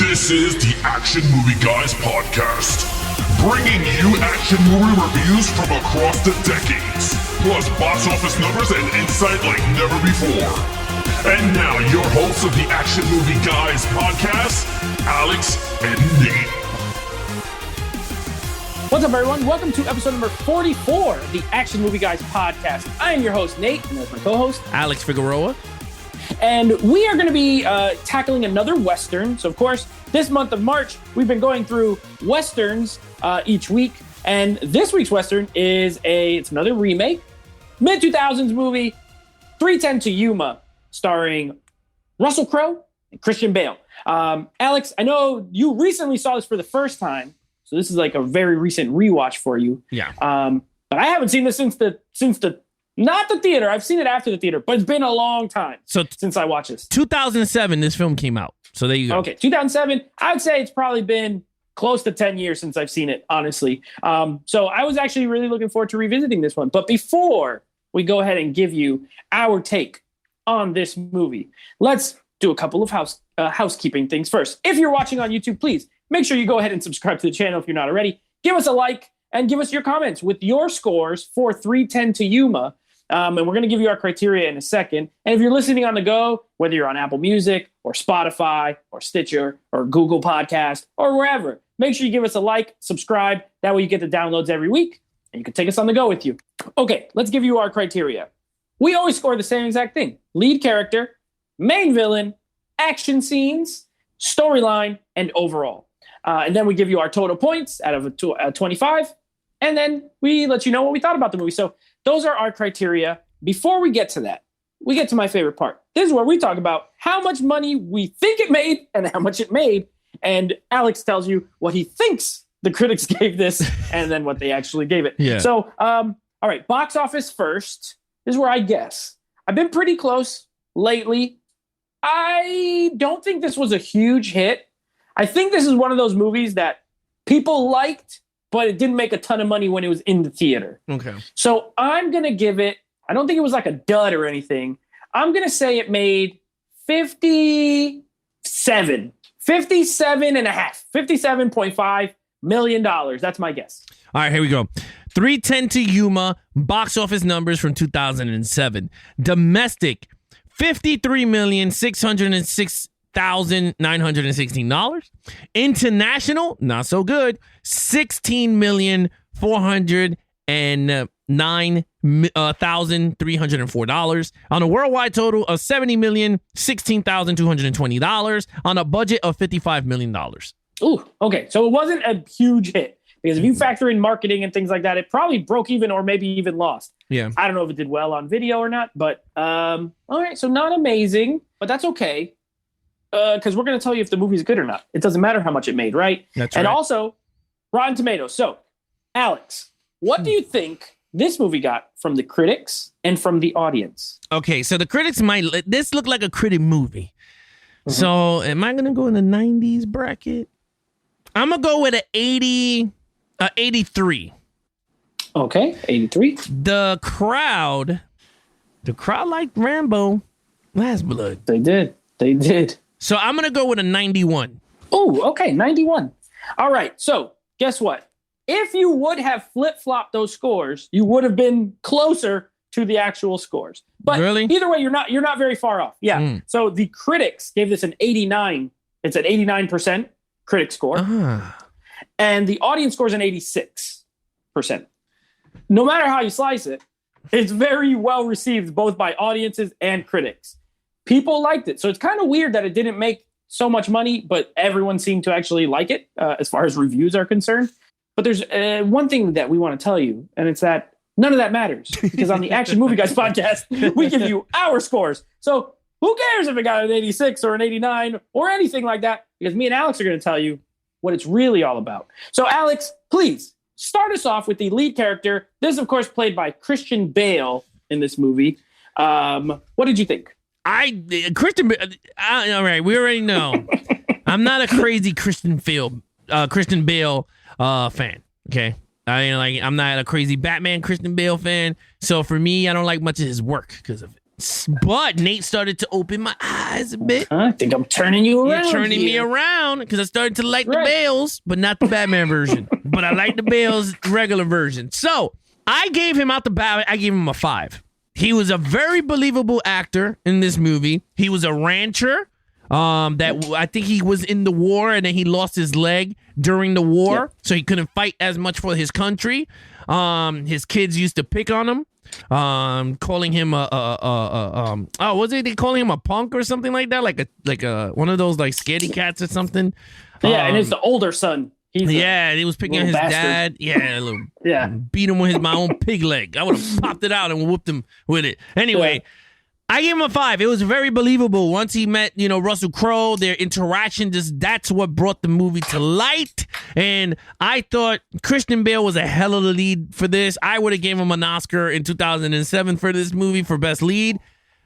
This is the Action Movie Guys podcast, bringing you action movie reviews from across the decades, plus box office numbers and insight like never before. And now, your hosts of the Action Movie Guys podcast, Alex and Nate. What's up, everyone? Welcome to episode number 44 of the Action Movie Guys podcast. I am your host, Nate, and that's my co-host, Alex Figueroa. And we are going to be tackling another Western. So, of course, this month of March, we've been going through Westerns each week. And this week's Western is it's another remake, mid-2000s movie, 3:10 to Yuma, starring Russell Crowe and Christian Bale. Alex, I know you recently saw this for the first time. So this is like a very recent rewatch for you. Yeah. But I haven't seen this since the not the theater. I've seen it after the theater, but it's been a long time since I watched this. 2007, this film came out. So there you go. Okay, 2007. I'd say it's probably been close to 10 years since I've seen it, honestly. So I was actually really looking forward to revisiting this one. But before we go ahead and give you our take on this movie, let's do a couple of housekeeping things first. If you're watching on YouTube, please make sure you go ahead and subscribe to the channel if you're not already. Give us a like and give us your comments with your scores for 3:10 to Yuma. And we're going to give you our criteria in a second. And if you're listening on the go, whether you're on Apple Music or Spotify or Stitcher or Google Podcast or wherever, make sure you give us a like, subscribe. That way you get the downloads every week and you can take us on the go with you. Okay, let's give you our criteria. We always score the same exact thing. Lead character, main villain, action scenes, storyline, and overall. And then we give you our total points out of 25. And then we let you know what we thought about the movie. So those are our criteria. Before we get to that, we get to my favorite part. This is where we talk about how much money we think it made and how much it made. And Alex tells you what he thinks the critics gave this and then what they actually gave it. Yeah. So, all right, box office first. This is where I guess. I've been pretty close lately. I don't think this was a huge hit. I think this is one of those movies that people liked, but it didn't make a ton of money when it was in the theater. Okay. So I'm going to give it, I don't think it was like a dud or anything. I'm going to say it made 57.5 million dollars. That's my guess. All right, here we go. 3:10 to Yuma, box office numbers from 2007. Domestic, $53,606,916. International, not so good, $16,409,304. On a worldwide total of $70,016,220 on a budget of $55 million. Ooh, okay. So it wasn't a huge hit because if you factor in marketing and things like that, it probably broke even or maybe even lost. Yeah. I don't know if it did well on video or not, but all right. So not amazing, but that's okay. Because we're going to tell you if the movie's good or not. It doesn't matter how much it made, right? That's and right. also, Rotten Tomatoes. So, Alex, what do you think this movie got from the critics and from the audience? Okay, so the critics this looked like a critic movie. Mm-hmm. So, am I going to go in the 90s bracket? I'm going to go with an 83. Okay, 83. The crowd liked Rambo Last Blood. They did. So I'm going to go with a 91. Oh, okay, 91. All right, so guess what? If you would have flip-flopped those scores, you would have been closer to the actual scores. But really? Either way, you're not very far off. Yeah. So the critics gave this an 89. It's an 89% critic score. And the audience scores an 86%. No matter how you slice it, it's very well received both by audiences and critics. People liked it. So it's kind of weird that it didn't make so much money, but everyone seemed to actually like it as far as reviews are concerned. But there's one thing that we want to tell you, and it's that none of that matters because on the Action Movie Guys podcast, we give you our scores. So who cares if it got an 86 or an 89 or anything like that? Because me and Alex are going to tell you what it's really all about. So Alex, please start us off with the lead character. This is, of course, played by Christian Bale in this movie. What did you think? All right, we already know. I'm not a crazy Christian Bale fan. Okay, I'm not a crazy Batman Christian Bale fan. So for me, I don't like much of his work because of it. But Nate started to open my eyes a bit. I think I'm turning you around. You're turning me around because I started to like the Bales, but not the Batman version. But I like the Bales regular version. So I gave him out the bat. I gave him a 5. He was a very believable actor in this movie. He was a rancher. That I think he was in the war and then he lost his leg during the war, so he couldn't fight as much for his country. His kids used to pick on him, calling him was it they calling him a punk or something like that, like a one of those like scaredy cats or something. Yeah, and it's the older son. He was picking on his bastard. dad. Beat him with my own pig leg. I would have popped it out and whooped him with it. Anyway. Yeah. I gave him a 5. It was very believable. Once he met, Russell Crowe, their interaction, that's what brought the movie to light. And I thought Christian Bale was a hell of a lead for this. I would have gave him an Oscar in 2007 for this movie for Best Lead.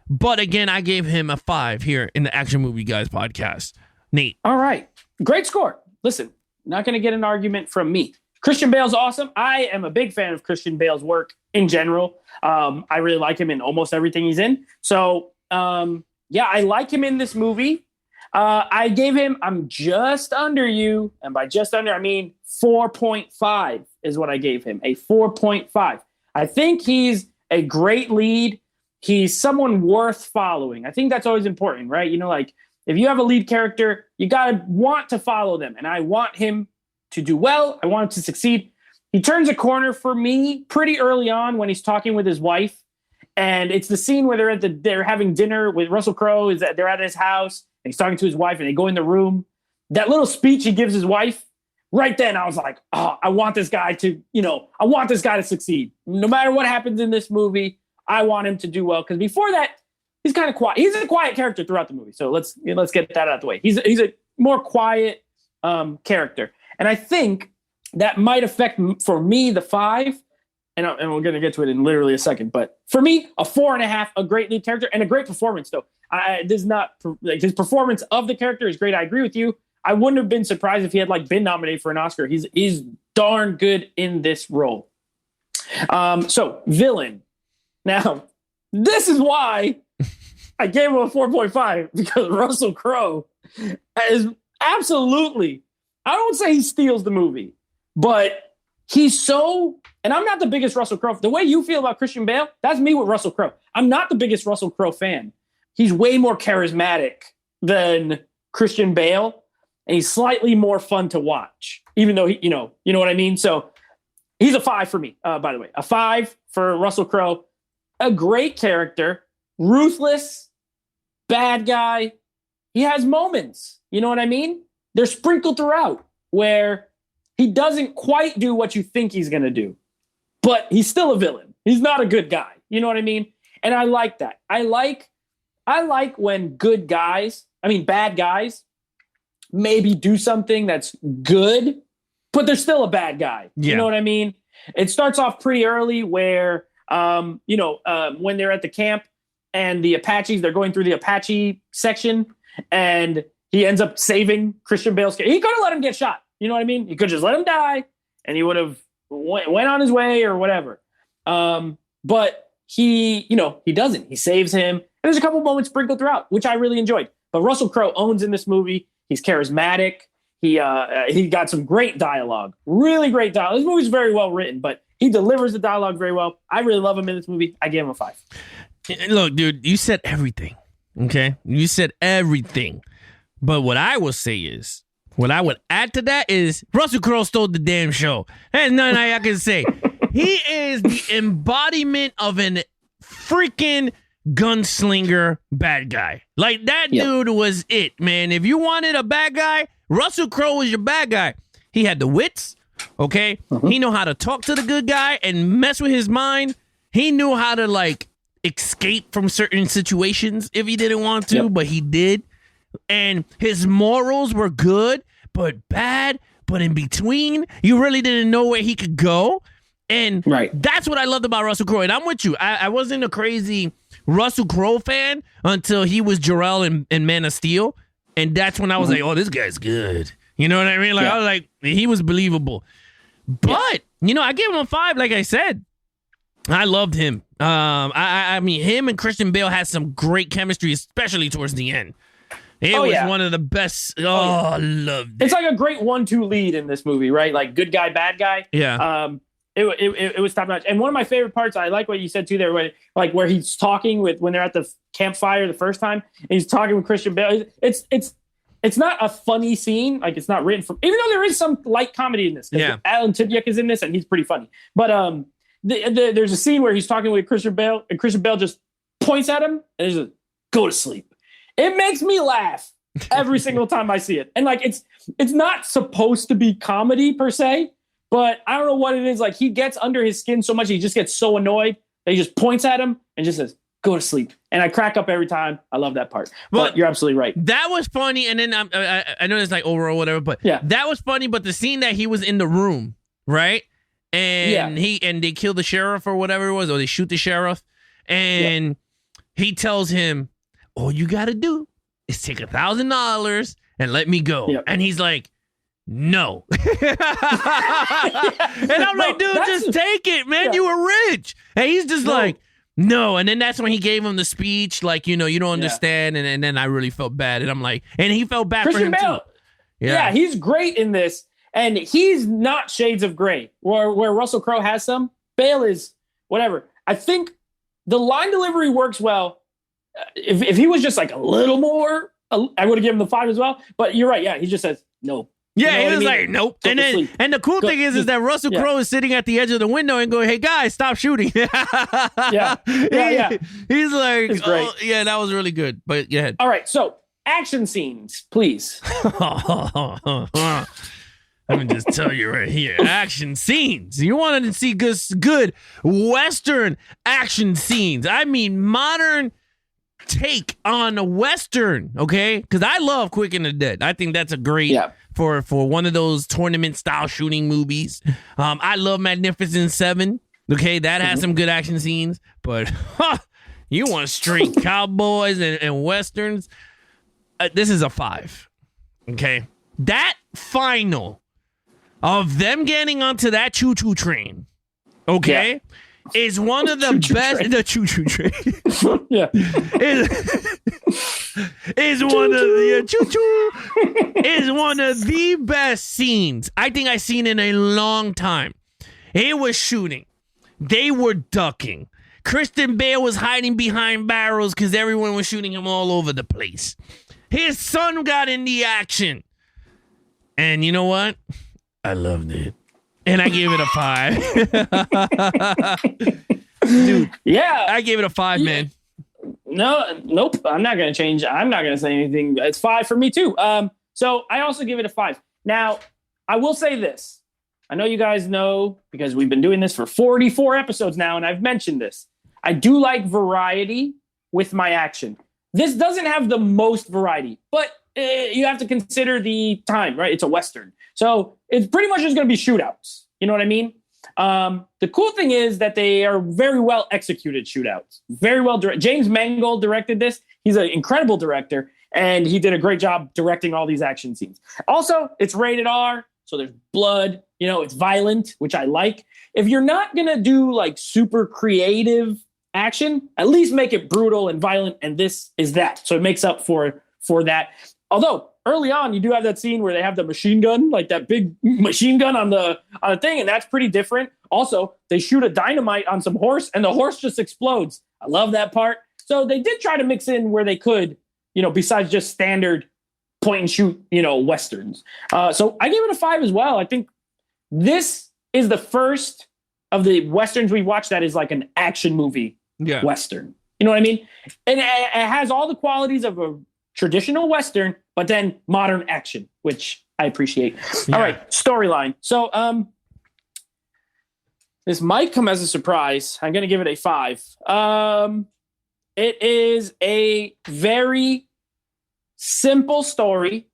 But again, I gave him a 5 here in the Action Movie Guys podcast. Nate. All right. Great score. Listen, not going to get an argument from me. Christian Bale's awesome. I am a big fan of Christian Bale's work in general. I really like him in almost everything he's in. So, I like him in this movie. I'm just under you. And by just under, I mean 4.5 is what I gave him. A 4.5. I think he's a great lead. He's someone worth following. I think that's always important, right? If you have a lead character, you got to want to follow them. And I want him to do well. I want him to succeed. He turns a corner for me pretty early on when he's talking with his wife. And it's the scene where they're having dinner with Russell Crowe. They're at his house and he's talking to his wife and they go in the room. That little speech he gives his wife, right then I was like, I want this guy to succeed. No matter what happens in this movie, I want him to do well. Because before that, he's kind of quiet. He's a quiet character throughout the movie. So let's get that out of the way. He's a more quiet character. And I think that might affect, for me, the 5. And we're going to get to it in literally a second. But for me, a 4.5, a great lead character, and a great performance, though. His performance of the character is great. I agree with you. I wouldn't have been surprised if he had been nominated for an Oscar. He's darn good in this role. So, villain. Now, this is why I gave him a 4.5, because Russell Crowe is absolutely... I don't say he steals the movie, but he's so, and I'm not the biggest Russell Crowe. The way you feel about Christian Bale, that's me with Russell Crowe. I'm not the biggest Russell Crowe fan. He's way more charismatic than Christian Bale, and he's slightly more fun to watch, even though you know what I mean? So he's a 5 for me, by the way. A 5 for Russell Crowe. A great character, ruthless, bad guy. He has moments, you know what I mean? They're sprinkled throughout where he doesn't quite do what you think he's going to do, but he's still a villain. He's not a good guy. You know what I mean? And I like that. I like when bad guys maybe do something that's good, but they're still a bad guy. Yeah. You know what I mean? It starts off pretty early where, when they're at the camp and the Apaches, they're going through the Apache section and he ends up saving Christian Bale's character. He could have let him get shot. You know what I mean? He could just let him die, and he would have went on his way or whatever. But he doesn't. He saves him. And there's a couple moments sprinkled throughout, which I really enjoyed. But Russell Crowe owns in this movie. He's charismatic. He got some great dialogue. Really great dialogue. This movie's very well written, but he delivers the dialogue very well. I really love him in this movie. I gave him a 5. Look, dude, you said everything. Okay? You said everything. But what I will say is, what I would add to that is Russell Crowe stole the damn show. There's nothing I can say. He is the embodiment of an freaking gunslinger bad guy. Like, that dude was it, man. If you wanted a bad guy, Russell Crowe was your bad guy. He had the wits, okay? He knew how to talk to the good guy and mess with his mind. He knew how to, escape from certain situations if he didn't want to, but he did. And his morals were good, but bad, but in between. You really didn't know where he could go. And that's what I loved about Russell Crowe. And I'm with you. I wasn't a crazy Russell Crowe fan until he was Jor-El in Man of Steel. And that's when I was like, oh, this guy's good. You know what I mean? I was like, he was believable. But, I gave him a 5, like I said. I loved him. I mean, him and Christian Bale had some great chemistry, especially towards the end. It was one of the best. I loved it. It's like a great 1-2 lead in this movie, right? Like good guy, bad guy. Yeah. It was top notch. And one of my favorite parts, I like what you said too there, where he's talking when they're at the campfire the first time, and he's talking with Christian Bale. It's not a funny scene, like it's not written for. Even though there is some light comedy in this. Yeah. Alan Tudyk is in this, and he's pretty funny. But there's a scene where he's talking with Christian Bale, and Christian Bale just points at him, and he's like, "Go to sleep." It makes me laugh every single time I see it. And like it's not supposed to be comedy per se, but I don't know what it is. Like he gets under his skin so much, he just gets so annoyed that he just points at him and just says, "Go to sleep." And I crack up every time. I love that part. But you're absolutely right. That was funny. And then I know it's like over or whatever, but that was funny. But the scene that he was in the room, right? And they kill the sheriff or whatever it was, or they shoot the sheriff, and he tells him, "All you got to do is take $1,000 and let me go." Yep. And he's like, "No." And I'm like, "Dude, just take it, man. Yeah. You were rich." And he's just like, "No." And then that's when he gave him the speech, like, you don't understand. And then I really felt bad. And I'm like, and he felt bad Christian for him Bale, too. Yeah, he's great in this. And he's not Shades of Grey, where Russell Crowe has some. Bale is whatever. I think the line delivery works well. If he was just like a little more, I would have given him the 5 as well. But you're right. Yeah, he just says no. Yeah, he was like, nope. And the cool thing is that Russell Crowe is sitting at the edge of the window and going, "Hey guys, stop shooting." He's like, it's great. Oh, yeah, that was really good. But yeah. All right, so action scenes, please. Let me just tell you right here, action scenes. You wanted to see good Western action scenes. I mean, modern take on a Western, okay? Because I love Quick and the Dead. I think that's a great for one of those tournament style shooting movies. I love Magnificent Seven. Okay, that has some good action scenes. But you want straight cowboys and Westerns? This is a 5. Okay, that final of them getting onto that choo-choo train, okay, is one of the best. The choo-choo train, is one of the choo-choo is one of the best scenes I think I've seen in a long time. It was shooting, they were ducking. Christian Bale was hiding behind barrels because everyone was shooting him all over the place. His son got in the action, and you know what? I loved it. And I gave it a 5. Dude. Yeah. I gave it a 5, man. Nope. I'm not going to change. I'm not going to say anything. It's 5 for me too. So I also give it a 5. Now, I will say this. I know you guys know because we've been doing this for 44 episodes now, and I've mentioned this. I do like variety with my action. This doesn't have the most variety, but you have to consider the time, right? It's a Western. So it's pretty much just going to be shootouts. You know what I mean? The cool thing is that they are very well executed shootouts. Very well directed. James Mangold directed this. He's an incredible director, and he did a great job directing all these action scenes. Also, it's rated R, so there's blood. It's violent, which I like. If you're not going to do like super creative action, at least make it brutal and violent, and this is that. So it makes up for that. Although early on, you do have that scene where they have the machine gun, like that big machine gun on the thing, and that's pretty different. Also, they shoot a dynamite on some horse, and the horse just explodes. I love that part. So they did try to mix in where they could, besides just standard point and shoot, Westerns. So I gave it a 5 as well. I think this is the first of the Westerns we watched that is like an action movie Western. You know what I mean? And it has all the qualities of a traditional Western, but then modern action, which I appreciate. Yeah. All right, storyline. So this might come as a surprise. I'm going to give it a 5. It is a very simple story,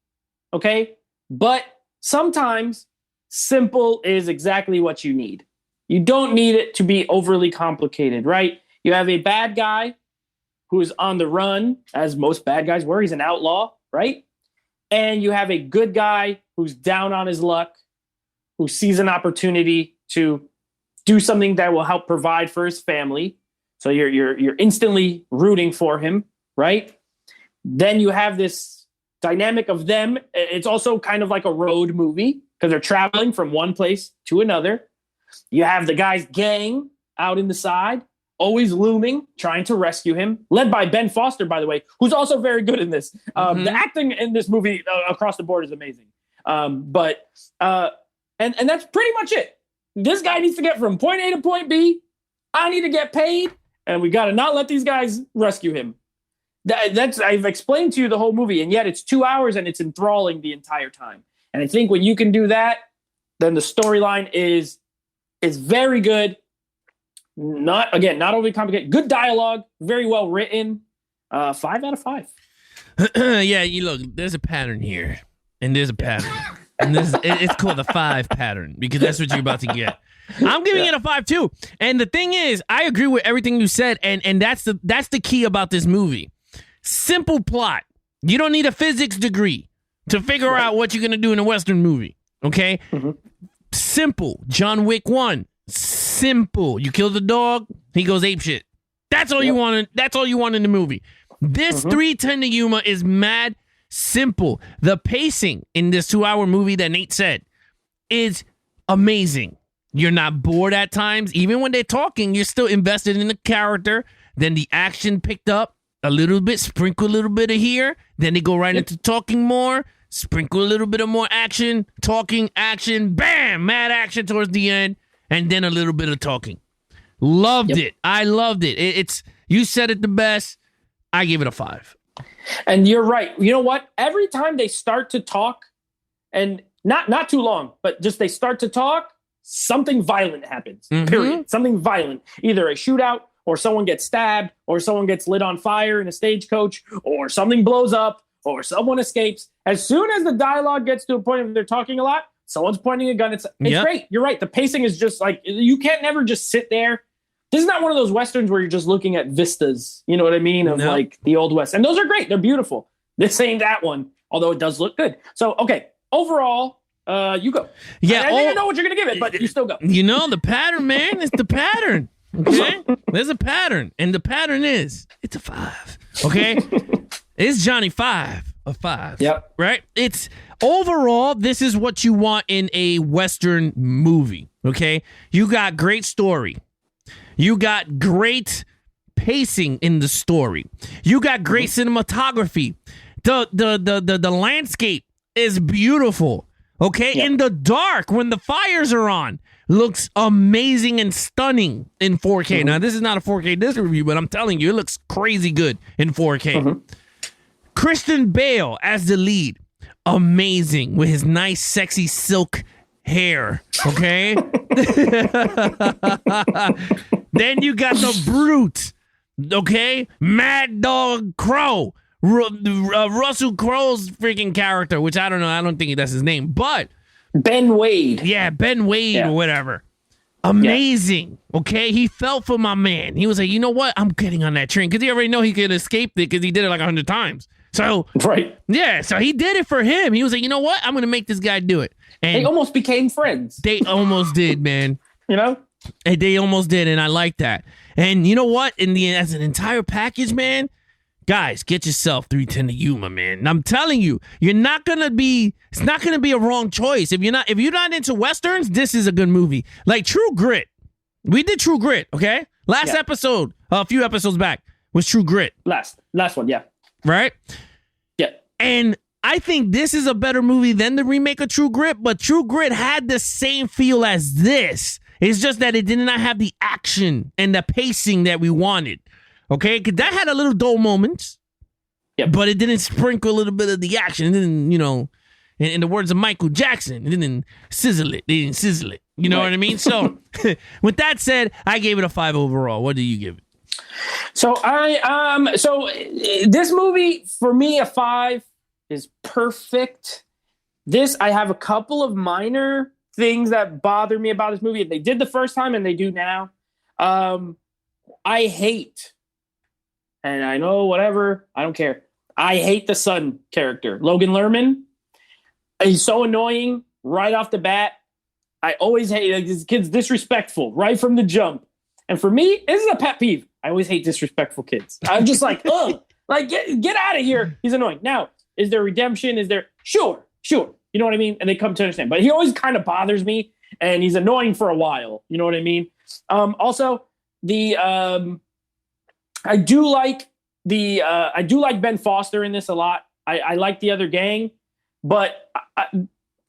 okay? But sometimes simple is exactly what you need. You don't need it to be overly complicated, right? You have a bad guy who is on the run, as most bad guys were. He's an outlaw, right? And you have a good guy who's down on his luck, who sees an opportunity to do something that will help provide for his family. So you're instantly rooting for him, right? Then you have this dynamic of them. It's also kind of like a road movie because they're traveling from one place to another. You have the guy's gang out in the side, always looming, trying to rescue him, led by Ben Foster, by the way, who's also very good in this. The acting in this movie across the board is amazing. And that's pretty much it. This guy needs to get from point A to point B. I need to get paid, and we got to not let these guys rescue him. That's I've explained to you the whole movie, and yet it's 2 hours and it's enthralling the entire time. And I think when you can do that, then the storyline is very good. Not overly complicated. Good dialogue, very well written. 5 out of 5. Yeah, you look. There's a pattern here, and there's a pattern, and it's called the 5 pattern because that's what you're about to get. I'm giving it a 5 too. And the thing is, I agree with everything you said, and that's the key about this movie. Simple plot. You don't need a physics degree to figure out what you're gonna do in a Western movie. Okay, simple. John Wick 1. Simple. You kill the dog, he goes apeshit. That's all you want. That's all you want in the movie. This 3:10 to Yuma is mad simple. The pacing in this 2-hour movie that Nate said is amazing. You're not bored at times. Even when they're talking, you're still invested in the character. Then the action picked up a little bit, sprinkle a little bit of here. Then they go right into talking more, sprinkle a little bit of more action, talking, action, bam, mad action towards the end, and then a little bit of talking. Loved it. I loved it. It's you said it the best. I give it a 5. And you're right. You know what? Every time they start to talk, and not too long, but just they start to talk, something violent happens. Period. Something violent. Either a shootout, or someone gets stabbed, or someone gets lit on fire in a stagecoach, or something blows up, or someone escapes. As soon as the dialogue gets to a point where they're talking a lot, someone's pointing a gun. It's great. You're right. The pacing is just like, you can't never just sit there. This is not one of those Westerns where you're just looking at vistas, you know what I mean, of like the Old West. And those are great. They're beautiful. This ain't that one, although it does look good. So, okay, overall, you go. Yeah, I think I know what you're going to give it, but you still go. You know, the pattern, man, it's the pattern. Okay? There's a pattern, and the pattern is, it's a 5. Okay? It's Johnny 5 of 5. Yep. Right? It's overall, this is what you want in a Western movie. Okay? You got great story. You got great pacing in the story. You got great cinematography. The landscape is beautiful. Okay? Yep. In the dark, when the fires are on, looks amazing and stunning in 4K. Now, this is not a 4K disc review, but I'm telling you, it looks crazy good in 4K. Christian Bale as the lead. Amazing with his nice, sexy silk hair. Okay? Then you got the brute. Okay? Mad Dog Crow. Russell Crowe's freaking character, which I don't know. I don't think that's his name, but Ben Wade. Yeah, Ben Wade or whatever. Amazing. Okay? He felt for my man. He was like, you know what? I'm getting on that train. Because he already know he could escape it because he did it like 100 times. So, yeah, so he did it for him. He was like, you know what? I'm going to make this guy do it. And they almost became friends. They almost did, man. You know? And they almost did, and I like that. And you know what? As an entire package, man, guys, get yourself 310 to Yuma, man. And I'm telling you, it's not gonna be a wrong choice. If you're not into Westerns, this is a good movie. Like True Grit. We did True Grit, okay? Last episode, a few episodes back, was True Grit. Last one, yeah. Right? Yeah. And I think this is a better movie than the remake of True Grit, but True Grit had the same feel as this. It's just that it did not have the action and the pacing that we wanted. Okay? Because that had a little dull moments, but it didn't sprinkle a little bit of the action. It didn't, you know, in the words of Michael Jackson, it didn't sizzle it. They didn't sizzle it. You know what I mean? So, with that said, I gave it a 5 overall. What do you give it? So this movie, for me, a 5 is perfect. This, I have a couple of minor things that bother me about this movie. They did the first time and they do now. I hate, and I know whatever, I don't care. I hate the son character, Logan Lerman. He's so annoying right off the bat. I always hate this kid's disrespectful right from the jump. And for me, this is a pet peeve. I always hate disrespectful kids. I'm just like, ugh, like get out of here. He's annoying. Now, is there redemption? Is there? Sure. You know what I mean? And they come to understand. But he always kind of bothers me, and he's annoying for a while. You know what I mean? Also, I do like Ben Foster in this a lot. I like the other gang, but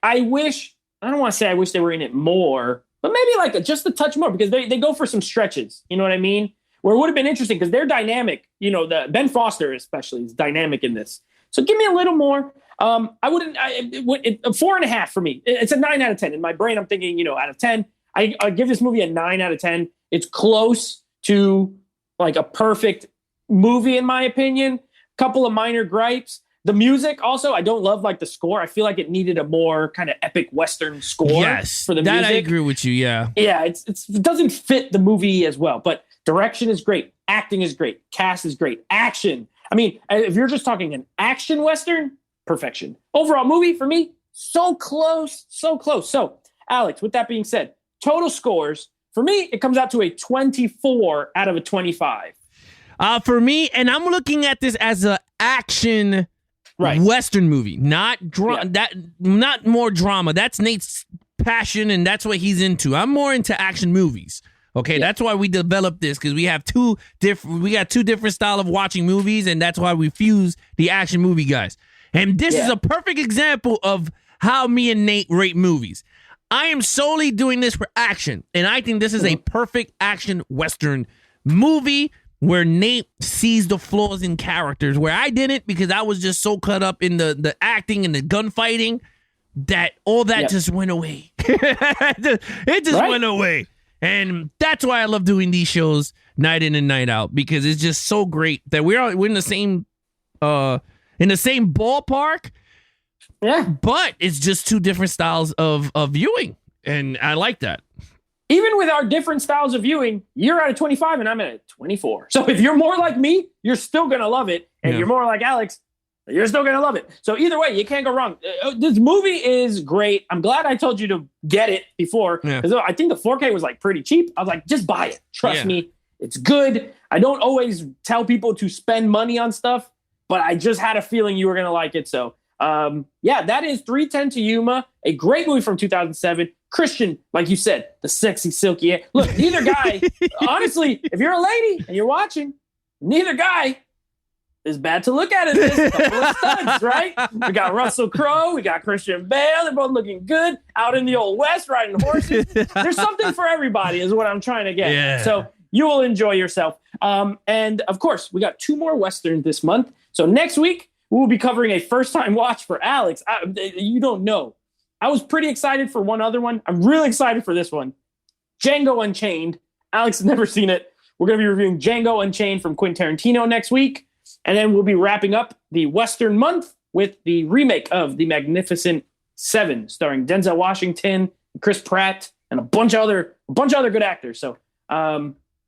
I wish, I don't want to say I wish they were in it more, but maybe like just a touch more, because they go for some stretches. You know what I mean? Where it would have been interesting because they're dynamic. You know, the Ben Foster especially is dynamic in this. So give me a little more. I wouldn't. 4.5 for me. It's a 9 out of 10. In my brain, I'm thinking, you know, out of 10, I give this movie a 9 out of 10. It's close to like a perfect movie in my opinion. Couple of minor gripes. The music also, I don't love like the score. I feel like it needed a more kind of epic Western score. Yes, for the that music. I agree with you. Yeah, it doesn't fit the movie as well. But direction is great, acting is great, cast is great, action. I mean, if you're just talking an action Western, perfection. Overall movie for me, so close. So, Alex, with that being said, total scores for me, it comes out to a 24 out of a 25. For me, and I'm looking at this as an action. Right. Western movie, not not more drama. That's Nate's passion, and that's what he's into. I'm more into action movies. Okay, that's why we developed this, because we have two different style of watching movies, and that's why we fuse the action movie guys. And this is a perfect example of how me and Nate rate movies. I am solely doing this for action, and I think this is a perfect action Western movie where Nate sees the flaws in characters, where I didn't, because I was just so caught up in the acting and the gunfighting that all that just went away. It just went away. And that's why I love doing these shows night in and night out, because it's just so great that we're in the same ballpark. Yeah. But it's just two different styles of viewing. And I like that. Even with our different styles of viewing, you're at a 25 and I'm at a 24. So if you're more like me, you're still going to love it. And you're more like Alex, you're still going to love it. So either way, you can't go wrong. This movie is great. I'm glad I told you to get it before, because I think the 4K was like pretty cheap. I was like, just buy it. Trust me. It's good. I don't always tell people to spend money on stuff, but I just had a feeling you were going to like it. So that is 3:10 to Yuma, a great movie from 2007. Christian, like you said, the sexy, silky hair. Look, neither guy, honestly, if you're a lady and you're watching, neither guy is bad to look at. This couple of studs, right? We got Russell Crowe, we got Christian Bale. They're both looking good out in the old West riding horses. There's something for everybody is what I'm trying to get. Yeah. So you will enjoy yourself. And of course, we got 2 more Westerns this month. So next week, we will be covering a first-time watch for Alex. You don't know. I was pretty excited for one other one. I'm really excited for this one. Django Unchained. Alex has never seen it. We're going to be reviewing Django Unchained from Quentin Tarantino next week. And then we'll be wrapping up the Western month with the remake of The Magnificent Seven, starring Denzel Washington, Chris Pratt, and a bunch of other good actors. So,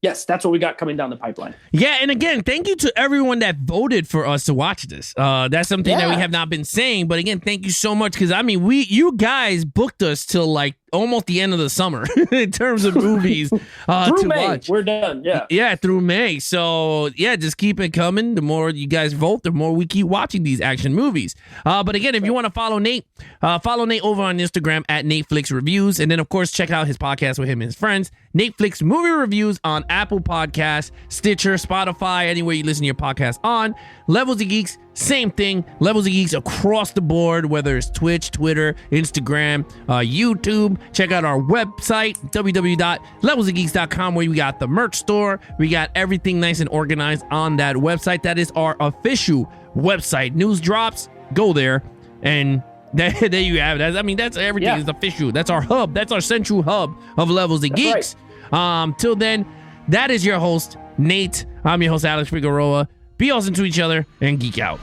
yes, that's what we got coming down the pipeline. Yeah, and again, thank you to everyone that voted for us to watch this. That's something that we have not been saying, but again, thank you so much, because I mean, you guys booked us till like almost the end of the summer in terms of movies through to May. watch. We're done. Yeah, through May. So yeah, just keep it coming. The more you guys vote, the more we keep watching these action movies. But again, if you want to follow Nate over on Instagram at NateFlix Reviews, and then of course check out his podcast with him and his friends, NateFlix Movie Reviews, on Apple Podcasts, Stitcher, Spotify, anywhere you listen to your podcast on. Levels of Geeks, same thing. Levels of Geeks across the board, whether it's Twitch, Twitter, Instagram, YouTube. Check out our website, www.levelsofgeeks.com, where we got the merch store. We got everything nice and organized on that website. That is our official website. News drops, go there, and there you have it. I mean, that's everything is official. That's our hub. That's our central hub of Levels of Geeks. Right. Till then, that is your host, Nate. I'm your host, Alex Figueroa. Be awesome to each other and geek out.